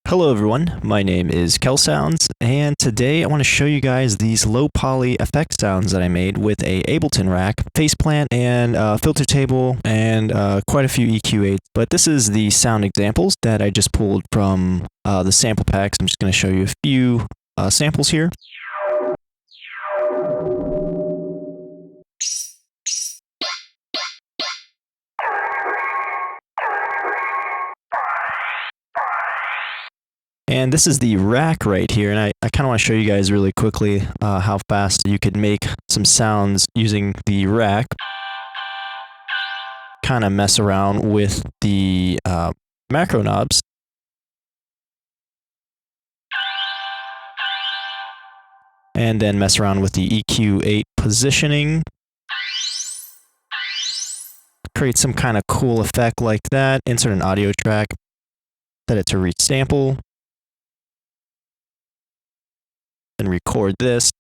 Hello everyone, my name is KelSounds, and today I want to show you guys these low poly effect sounds that I made with a Ableton rack, faceplant, and filter table, and quite a few EQ8s. But this is the sound examples that I just pulled from the sample packs. I'm just going to show you a few samples here. And this is the rack right here, and I kind of want to show you guys really quickly how fast you could make some sounds using the rack. Kind of mess around with the macro knobs. And then mess around with the EQ8 positioning. Create some kind of cool effect like that. Insert an audio track. Set it to resample. And record this.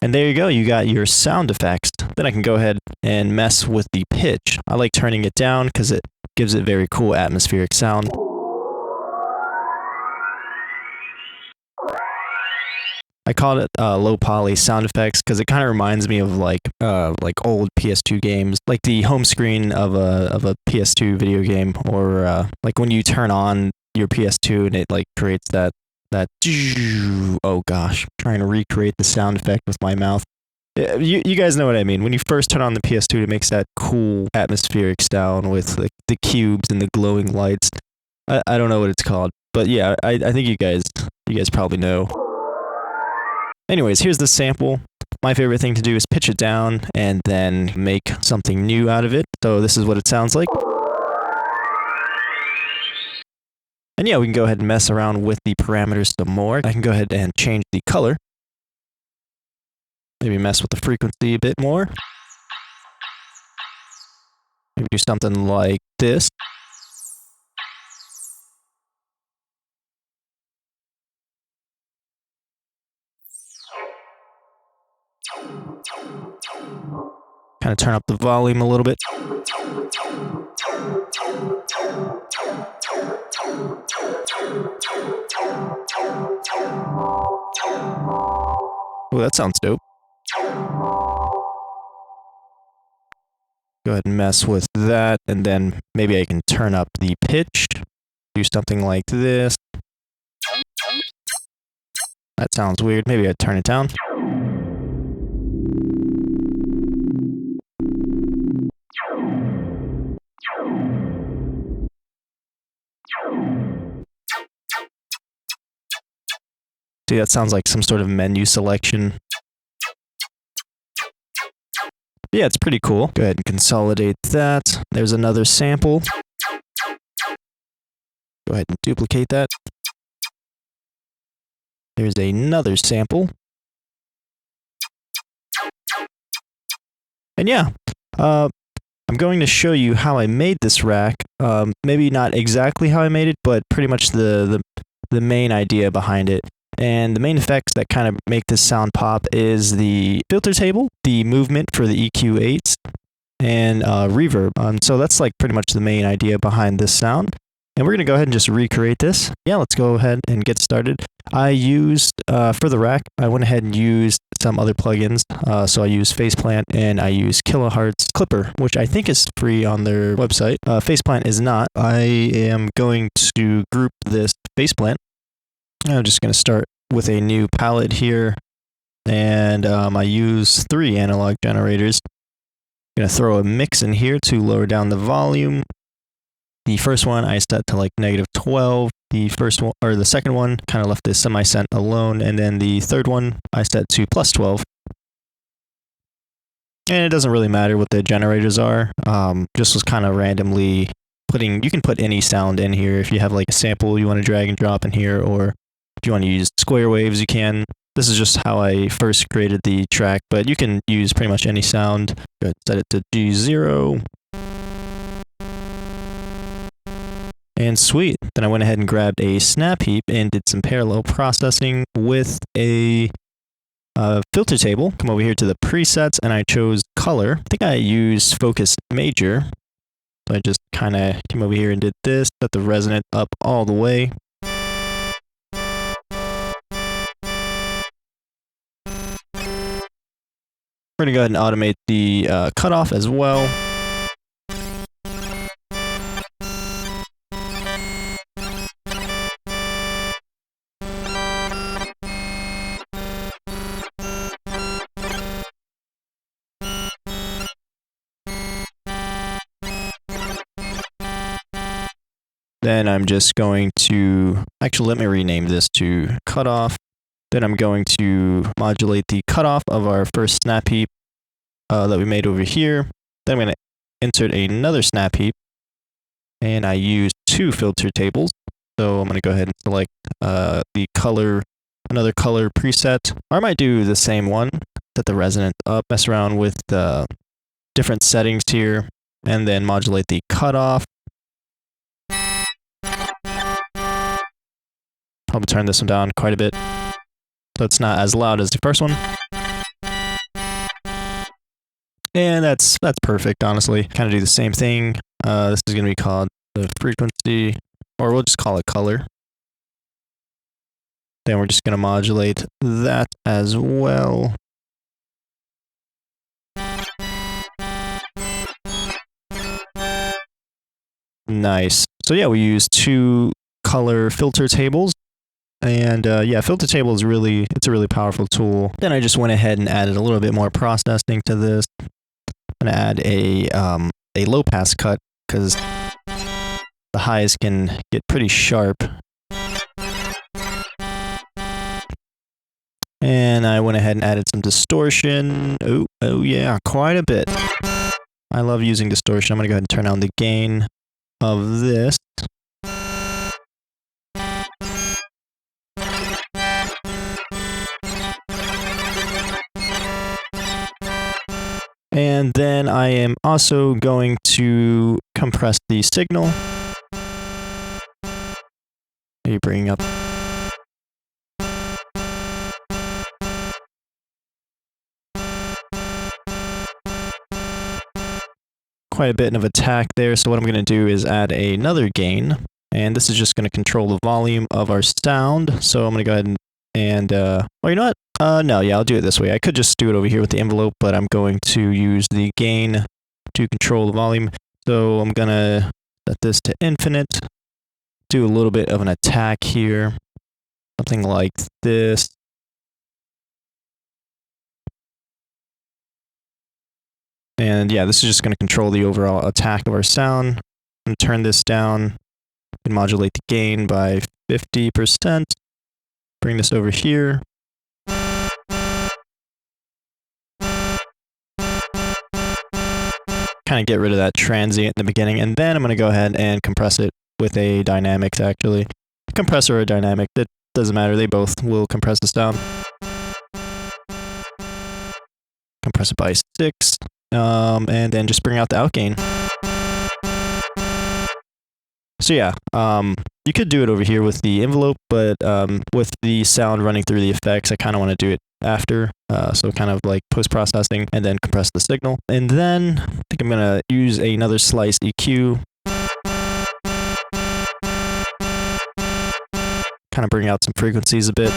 And there you go, you got your sound effects. Then I can go ahead and mess with the pitch. I like turning it down because it gives it very cool atmospheric sound. I call it low poly sound effects because it kind of reminds me of like old PS2 games, like the home screen of a PS2 video game, or like when you turn on your PS2 and it like creates that oh gosh, I'm trying to recreate the sound effect with my mouth. You guys know what I mean. When you first turn on the PS2, it makes that cool atmospheric sound with like the cubes and the glowing lights. I don't know what it's called, but yeah, I think you guys probably know. Anyways, here's the sample. My favorite thing to do is pitch it down and then make something new out of it. So this is what it sounds like. And yeah, we can go ahead and mess around with the parameters some more. I can go ahead and change the color. Maybe mess with the frequency a bit more. Maybe do something like this. Kind of turn up the volume a little bit. Oh, that sounds dope. Go ahead and mess with that, and then maybe I can turn up the pitch. Do something like this. That sounds weird. Maybe I'd turn it down. See, that sounds like some sort of menu selection. Yeah, it's pretty cool. Go ahead and consolidate that. There's another sample. Go ahead and duplicate that. There's another sample. And yeah, I'm going to show you how I made this rack. Maybe not exactly how I made it, but pretty much the main idea behind it. And the main effects that kind of make this sound pop is the filter table, the movement for the EQ8s, and reverb. So that's like pretty much the main idea behind this sound. And we're going to go ahead and just recreate this. Yeah, let's go ahead and get started. I used, for the rack, I went ahead and used some other plugins. So I used Faceplant and I used Kilohertz Clipper, which I think is free on their website. Faceplant is not. I am going to group this Faceplant. I'm just going to start with a new palette here, and I use 3 analog generators. I'm going to throw a mix in here to lower down the volume. The first one I set to like -12. The first one, or the second one, kind of left the semi-cent alone, and then the third one I set to +12. And it doesn't really matter what the generators are. Just was kind of randomly putting. You can put any sound in here if you have like a sample you want to drag and drop in here, or if you want to use square waves, you can. This is just how I first created the track, but you can use pretty much any sound. Go ahead, set it to G0. And sweet. Then I went ahead and grabbed a snap heap and did some parallel processing with a filter table. Come over here to the presets, and I chose color. I think I used focus major. So I just kind of came over here and did this, set the resonant up all the way. We're going to go ahead and automate the cutoff as well. Then I'm just going to, actually let me rename this to cutoff. Then I'm going to modulate the cutoff of our first snap heap that we made over here. Then I'm going to insert another snap heap. And I use 2 filter tables. So I'm going to go ahead and select the color, another color preset. Or I might do the same one, set the resonance up, mess around with the different settings here, and then modulate the cutoff. Probably turn this one down quite a bit so it's not as loud as the first one. And that's perfect, honestly. Kind of do the same thing. This is going to be called the frequency, or we'll just call it color. Then we're just going to modulate that as well. Nice. So yeah, we use 2 color filter tables. And yeah, filter table is it's a really powerful tool. Then I just went ahead and added a little bit more processing to this. I'm going to add a low pass cut because the highs can get pretty sharp. And I went ahead and added some distortion. Oh yeah, quite a bit. I love using distortion. I'm going to go ahead and turn on the gain of this. And then I am also going to compress the signal. Maybe bring up. Quite a bit of attack there. So what I'm going to do is add another gain. And this is just going to control the volume of our sound. So I'm going to go ahead and well, you know what? No, yeah, I'll do it this way. I could just do it over here with the envelope, but I'm going to use the gain to control the volume. So I'm going to set this to infinite, do a little bit of an attack here, something like this. And yeah, this is just going to control the overall attack of our sound. I'm going to turn this down and modulate the gain by 50%. Bring this over here. Kind of get rid of that transient in the beginning, and then I'm going to go ahead and compress it with a dynamics, actually. Compressor or dynamic, that doesn't matter, they both will compress the sound. Compress it by 6, and then just bring out the outgain. So yeah, you could do it over here with the envelope, but with the sound running through the effects, I kind of want to do it after. So kind of like post-processing and then compress the signal. And then I think I'm going to use another slice EQ. Kind of bring out some frequencies a bit.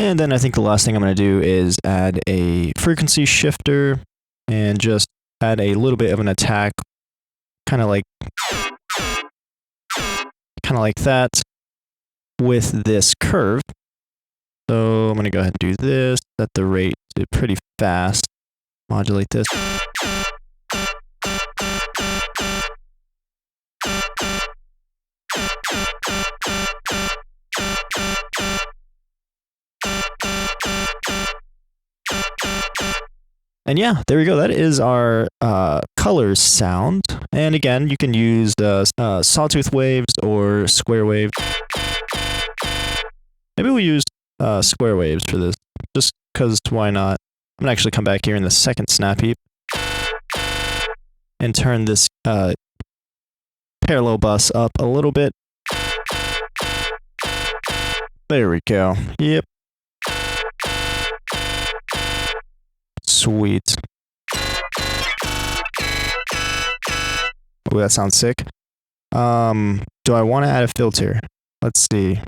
And then I think the last thing I'm going to do is add a frequency shifter and just add a little bit of an attack, kind of like that with this curve. So I'm going to go ahead and do this, set the rate to pretty fast, modulate this. And yeah, there we go. That is our colors sound. And again, you can use sawtooth waves or square waves. Maybe we'll use square waves for this, just because why not? I'm going to actually come back here in the second snap heap and turn this parallel bus up a little bit. There we go. Yep. Sweet. Oh, that sounds sick. Do I want to add a filter? Let's see.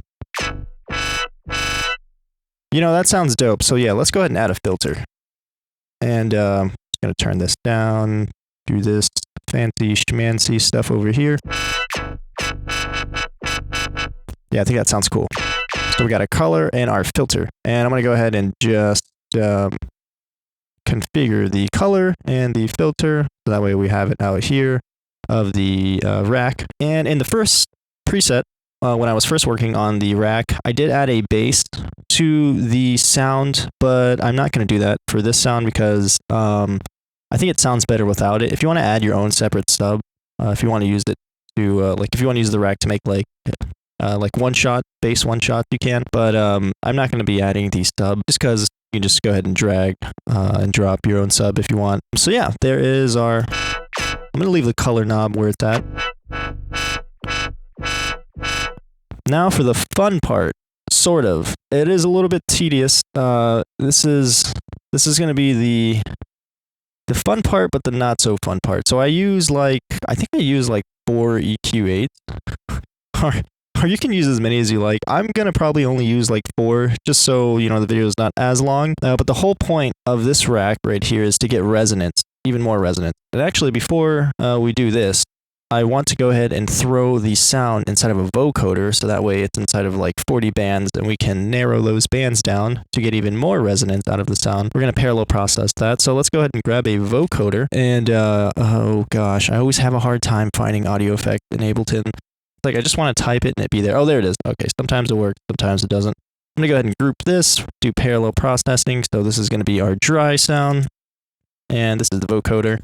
You know, that sounds dope. So yeah, let's go ahead and add a filter. And I'm just going to turn this down, do this fancy schmancy stuff over here. Yeah, I think that sounds cool. So we got a color and our filter. And I'm going to go ahead and just configure the color and the filter. So that way we have it out here of the rack. And in the first preset, when I was first working on the rack, I did add a bass to the sound, but I'm not going to do that for this sound because I think it sounds better without it. If you want to add your own separate sub, if you want to use it to, like if you want to use the rack to make like one shot, bass one shot, you can, but I'm not going to be adding the sub just because you can just go ahead and drag and drop your own sub if you want. So yeah, there is our, I'm going to leave the color knob where it's at. Now for the fun part, sort of. It is a little bit tedious. This is going to be the fun part, but the not so fun part. So I use I think I use like 4 EQ8s. Or you can use as many as you like. I'm going to probably only use like 4, just so, you know, the video is not as long. But the whole point of this rack right here is to get resonance, even more resonance. And actually, before we do this, I want to go ahead and throw the sound inside of a vocoder, so that way it's inside of like 40 bands, and we can narrow those bands down to get even more resonance out of the sound. We're going to parallel process that, so let's go ahead and grab a vocoder, and oh gosh, I always have a hard time finding audio effect in Ableton. Like, I just want to type it and it be there. Oh, there it is. Okay, sometimes it works, sometimes it doesn't. I'm going to go ahead and group this, do parallel processing, so this is going to be our dry sound, and this is the vocoder.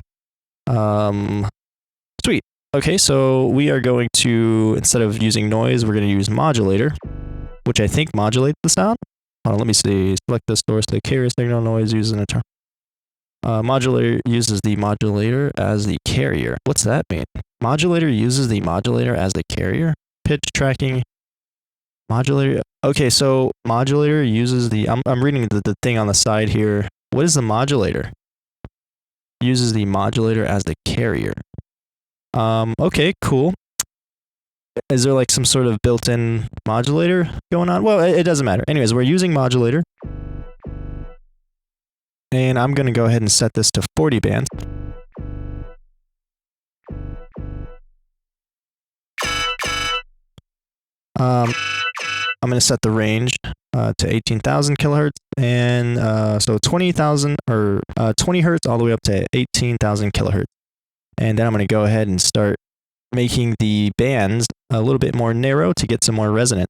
Sweet. Okay, so we are going to, instead of using noise, we're going to use modulator, which I think modulates the sound. Hold on, let me see. Select the source, the carrier signal, noise using a term. Modulator uses the modulator as the carrier. What's that mean? Modulator uses the modulator as the carrier? Pitch tracking, modulator. Okay, so modulator uses the, I'm reading the thing on the side here. What is the modulator? Uses the modulator as the carrier. Okay, cool. Is there like some sort of built-in modulator going on? Well, it doesn't matter. Anyways, we're using modulator. And I'm going to go ahead and set this to 40 bands. I'm going to set the range to 18,000 kilohertz, and so 20,000 or 20 hertz all the way up to 18,000 kilohertz. And then I'm going to go ahead and start making the bands a little bit more narrow to get some more resonance.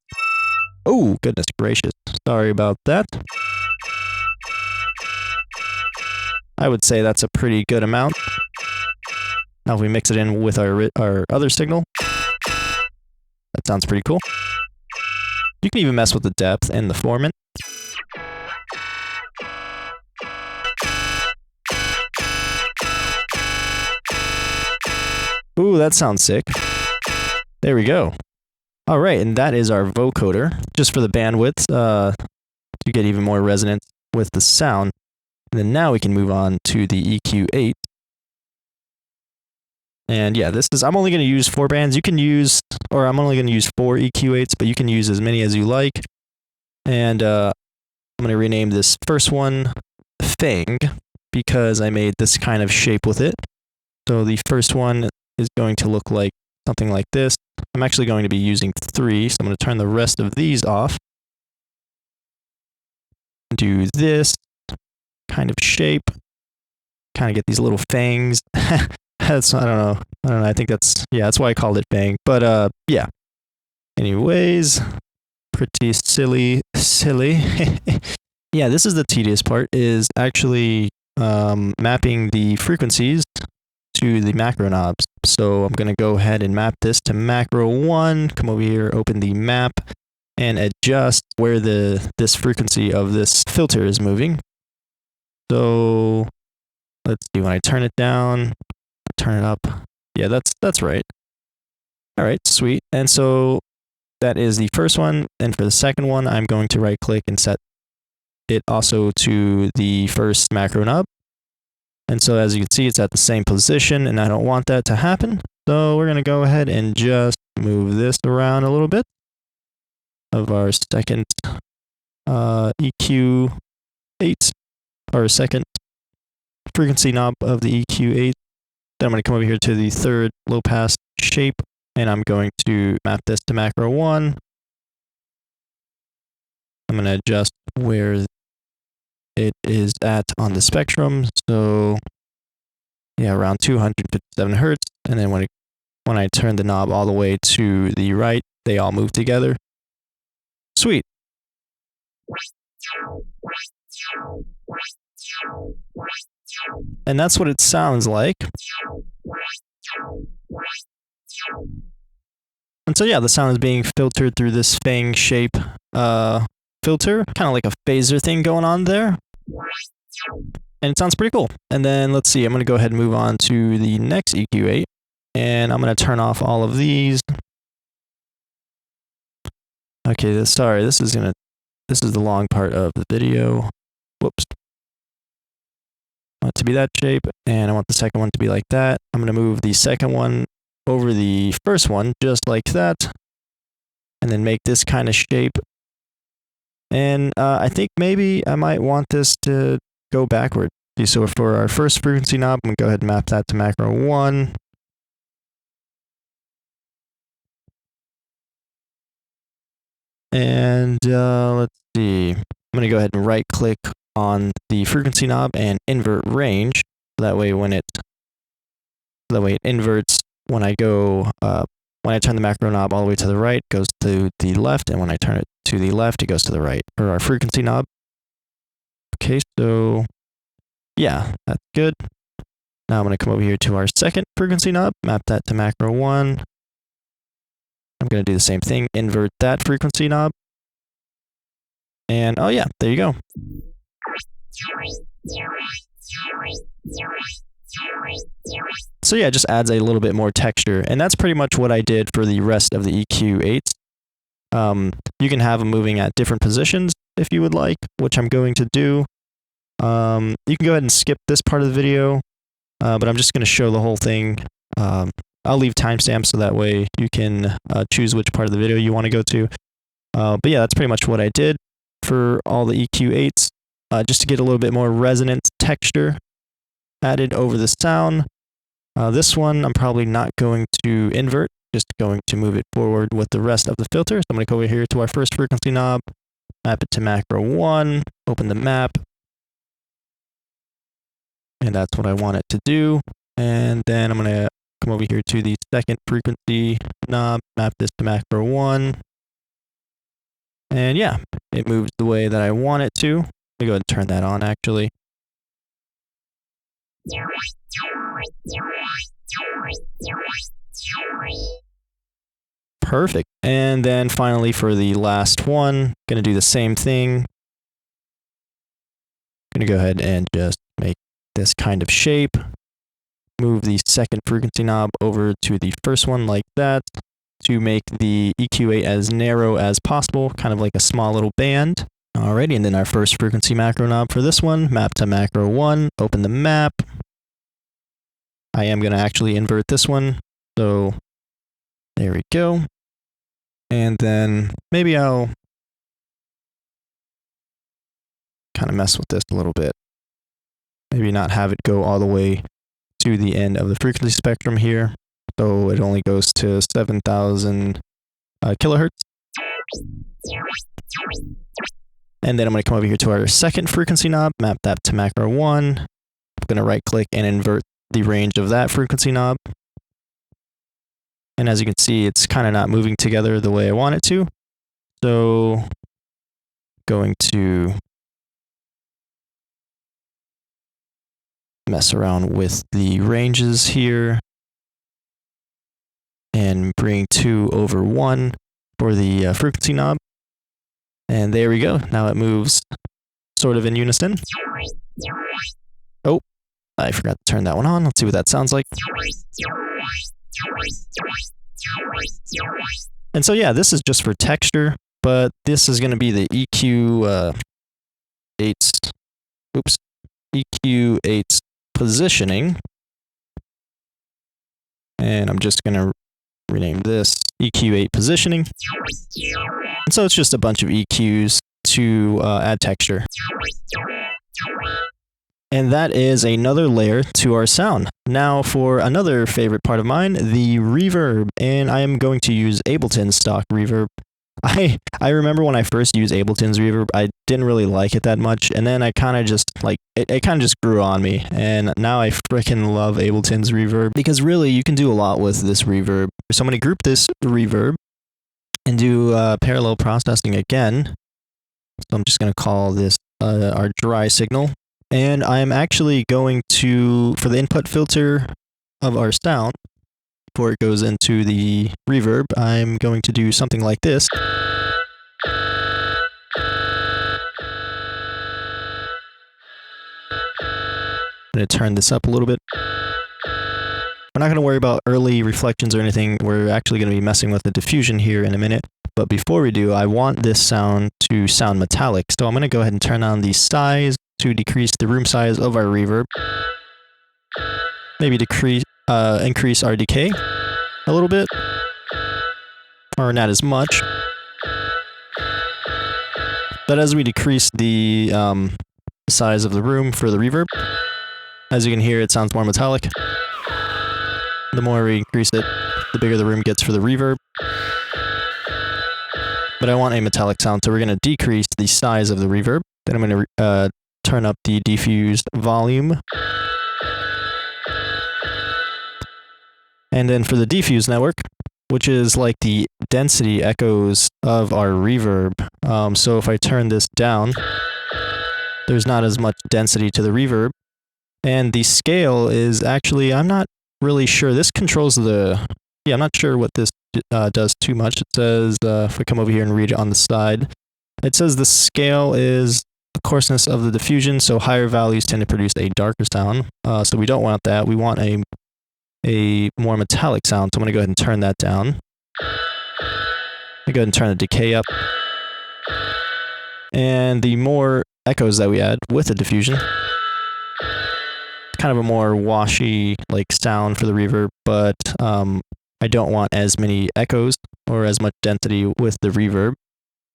Oh, goodness gracious. Sorry about that. I would say that's a pretty good amount. Now if we mix it in with our other signal, that sounds pretty cool. You can even mess with the depth and the formant. Ooh, that sounds sick. There we go. All right, and that is our vocoder, just for the bandwidth, to get even more resonance with the sound. And then now we can move on to the EQ8. And yeah, this is, I'm only going to use 4 bands. You can use, or I'm only going to use 4 EQ8s, but you can use as many as you like. And I'm going to rename this first one Fang, because I made this kind of shape with it. So the first one is going to look like something like this. I'm actually going to be using 3, so I'm going to turn the rest of these off. Do this kind of shape. Kind of get these little fangs. That's, I don't know. I think that's, yeah, that's why I called it Fang. But yeah. Anyways, pretty silly. Yeah, this is the tedious part, is actually mapping the frequencies to the macro knobs. So I'm going to go ahead and map this to macro 1, come over here, open the map, and adjust where this frequency of this filter is moving. So let's see, when I turn it down, turn it up. Yeah, that's right. All right, sweet. And so that is the first one. And for the second one, I'm going to right click and set it also to the first macro knob. And so as you can see, it's at the same position, and I don't want that to happen. So we're going to go ahead and just move this around a little bit of our second EQ8, our second frequency knob of the EQ8. Then I'm going to come over here to the third low pass shape, and I'm going to map this to macro 1. I'm going to adjust where it is at on the spectrum. So yeah, around 257 hertz. And then when I turn the knob all the way to the right, they all move together. Sweet. And that's what it sounds like. And so yeah, the sound is being filtered through this fang shape filter, kind of like a phaser thing going on there. And it sounds pretty cool. And then let's see, I'm going to go ahead and move on to the next EQ8. And I'm going to turn off all of these. Okay, sorry, this is the long part of the video. Whoops. I want it to be that shape, and I want the second one to be like that. I'm going to move the second one over the first one, just like that. And then make this kind of shape. And I think maybe I might want this to go backward. So for our first frequency knob, I'm going to go ahead and map that to macro 1. And let's see. I'm going to go ahead and right click on the frequency knob and invert range. That way it inverts when I go when I turn the macro knob all the way to the right, it goes to the left, and when I turn it to the left, it goes to the right for our frequency knob. Okay, so yeah, that's good. Now I'm going to come over here to our second frequency knob, map that to macro 1. I'm going to do the same thing, invert that frequency knob. And oh yeah, there you go. So yeah, it just adds a little bit more texture. And that's pretty much what I did for the rest of the EQ8s. You can have them moving at different positions if you would like, which I'm going to do. You can go ahead and skip this part of the video, but I'm just going to show the whole thing. I'll leave timestamps so that way you can choose which part of the video you want to go to. But yeah, that's pretty much what I did for all the EQ8s, just to get a little bit more resonant texture added over the sound. This one I'm probably not going to invert, just going to move it forward with the rest of the filter. So I'm going to go over here to our first frequency knob, map it to macro 1, open the map, and that's what I want it to do. And then I'm going to come over here to the second frequency knob, map this to macro 1. And yeah, it moves the way that I want it to. Let me go ahead and turn that on actually. Perfect. And then finally for the last one, going to do the same thing. Going to go ahead and just make this kind of shape. Move the second frequency knob over to the first one like that to make the EQ8 as narrow as possible, kind of like a small little band. Alrighty, and then our first frequency macro knob for this one, map to macro 1, open the map. I am going to actually invert this one, so there we go. And then maybe I'll kind of mess with this a little bit. Maybe not have it go all the way to the end of the frequency spectrum here. So it only goes to 7,000 kilohertz. And then I'm going to come over here to our second frequency knob, map that to macro 1. I'm going to right click and invert the range of that frequency knob. And as you can see, it's kind of not moving together the way I want it to. So going to mess around with the ranges here and bring 2 over 1 for the frequency knob. And there we go. Now it moves sort of in unison. Oh, I forgot to turn that one on. Let's see what that sounds like. And so yeah, this is just for texture, but this is going to be the EQ8's positioning. And I'm just going to rename this EQ8 positioning. And so it's just a bunch of EQs to add texture. And that is another layer to our sound. Now for another favorite part of mine, the reverb. And I am going to use Ableton's stock reverb. I remember when I first used Ableton's reverb, I didn't really like it that much. And then I kind of just like, it kind of just grew on me. And now I freaking love Ableton's reverb because really you can do a lot with this reverb. So I'm going to group this reverb and do parallel processing again. So I'm just going to call this our dry signal. And I'm actually going to, for the input filter of our sound, before it goes into the reverb, I'm going to do something like this. I'm going to turn this up a little bit. We're not going to worry about early reflections or anything. We're actually going to be messing with the diffusion here in a minute. But before we do, I want this sound to sound metallic. So I'm going to go ahead and turn on the size to decrease the room size of our reverb. Maybe increase our decay a little bit, or not as much. But as we decrease the size of the room for the reverb, as you can hear, it sounds more metallic. The more we increase it, the bigger the room gets for the reverb. But I want a metallic sound, so we're going to decrease the size of the reverb. Then I'm going to turn up the diffused volume. And then for the diffuse network, which is like the density echoes of our reverb. So if I turn this down, there's not as much density to the reverb. And the scale is actually, I'm not really sure. This controls I'm not sure what this does too much. It says, if we come over here and read it on the side, it says the scale is the coarseness of the diffusion, so higher values tend to produce a darker sound. So we don't want that. We want a more metallic sound, so I'm going to go ahead and turn that down. I'm going to go ahead and turn the decay up. And the more echoes that we add with the diffusion, kind of a more washy like sound for the reverb, but I don't want as many echoes or as much density with the reverb.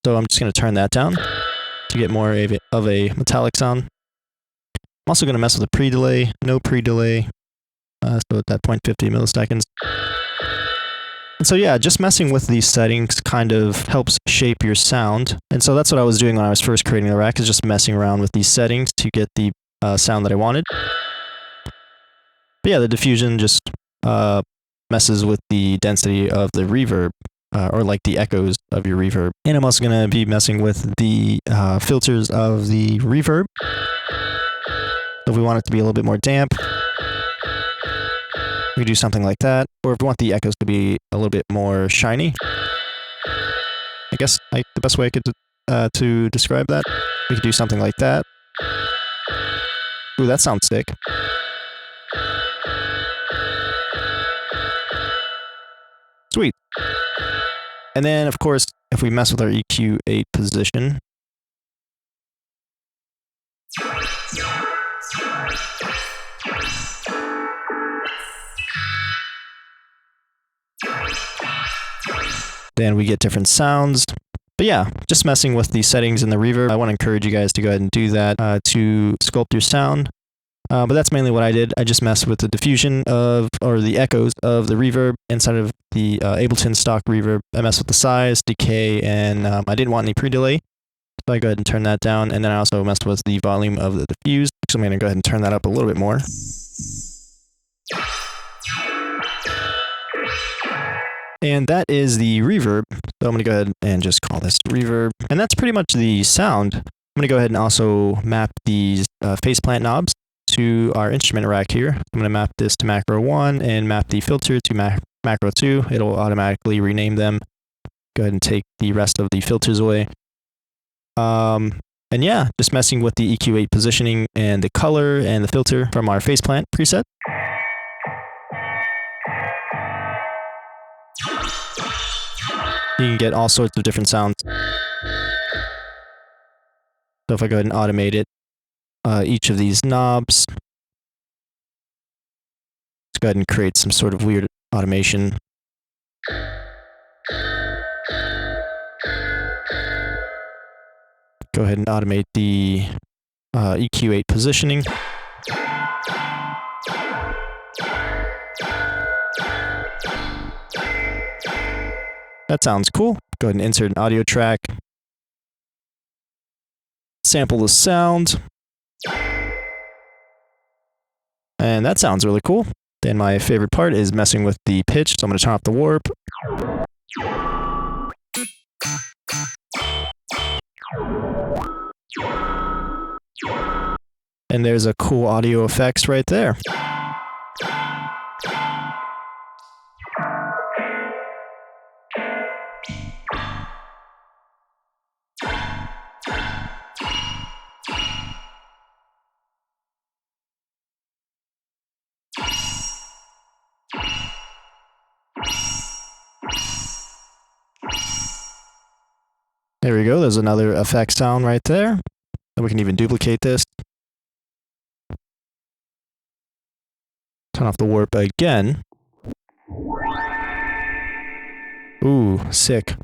So I'm just going to turn that down to get more of a metallic sound. I'm also going to mess with the pre-delay, no pre-delay. So at that 0.50 milliseconds. And so yeah, just messing with these settings kind of helps shape your sound. And so that's what I was doing when I was first creating the rack, is just messing around with these settings to get the sound that I wanted. But yeah, the diffusion just messes with the density of the reverb, or like the echoes of your reverb. And I'm also going to be messing with the filters of the reverb. So if we want it to be a little bit more damp, we do something like that. Or if we want the echoes to be a little bit more shiny, I guess the best way I could to describe that, we could do something like that. Ooh, that sounds sick. Sweet. And then, of course, if we mess with our EQ8 position, then we get different sounds. But yeah, just messing with the settings in the reverb. I want to encourage you guys to go ahead and do that to sculpt your sound. But that's mainly what I did. I just messed with the diffusion or the echoes of the reverb inside of the Ableton stock reverb. I messed with the size, decay, and I didn't want any pre-delay. So I go ahead and turn that down. And then I also messed with the volume of the diffuse. So I'm going to go ahead and turn that up a little bit more. And that is the reverb. So I'm going to go ahead and just call this reverb. And that's pretty much the sound. I'm going to go ahead and also map these faceplant knobs to our instrument rack here. I'm going to map this to macro 1 and map the filter to macro 2. It'll automatically rename them. Go ahead and take the rest of the filters away. And yeah, just messing with the EQ8 positioning and the color and the filter from our faceplant preset. You can get all sorts of different sounds. So if I go ahead and automate it, each of these knobs, let's go ahead and create some sort of weird automation. Go ahead and automate the EQ8 positioning. That sounds cool. Go ahead and insert an audio track. Sample the sound. And that sounds really cool. Then my favorite part is messing with the pitch, so I'm going to turn off the warp. And there's a cool audio effects right there. There we go, there's another effect sound right there. And we can even duplicate this. Turn off the warp again. Ooh, sick.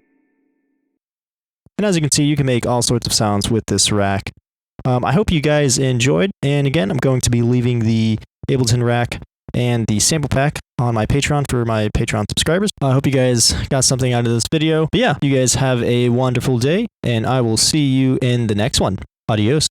And as you can see, you can make all sorts of sounds with this rack. I hope you guys enjoyed. And again, I'm going to be leaving the Ableton rack and the sample pack on my Patreon for my Patreon subscribers. I hope you guys got something out of this video. But yeah, you guys have a wonderful day, and I will see you in the next one. Adios.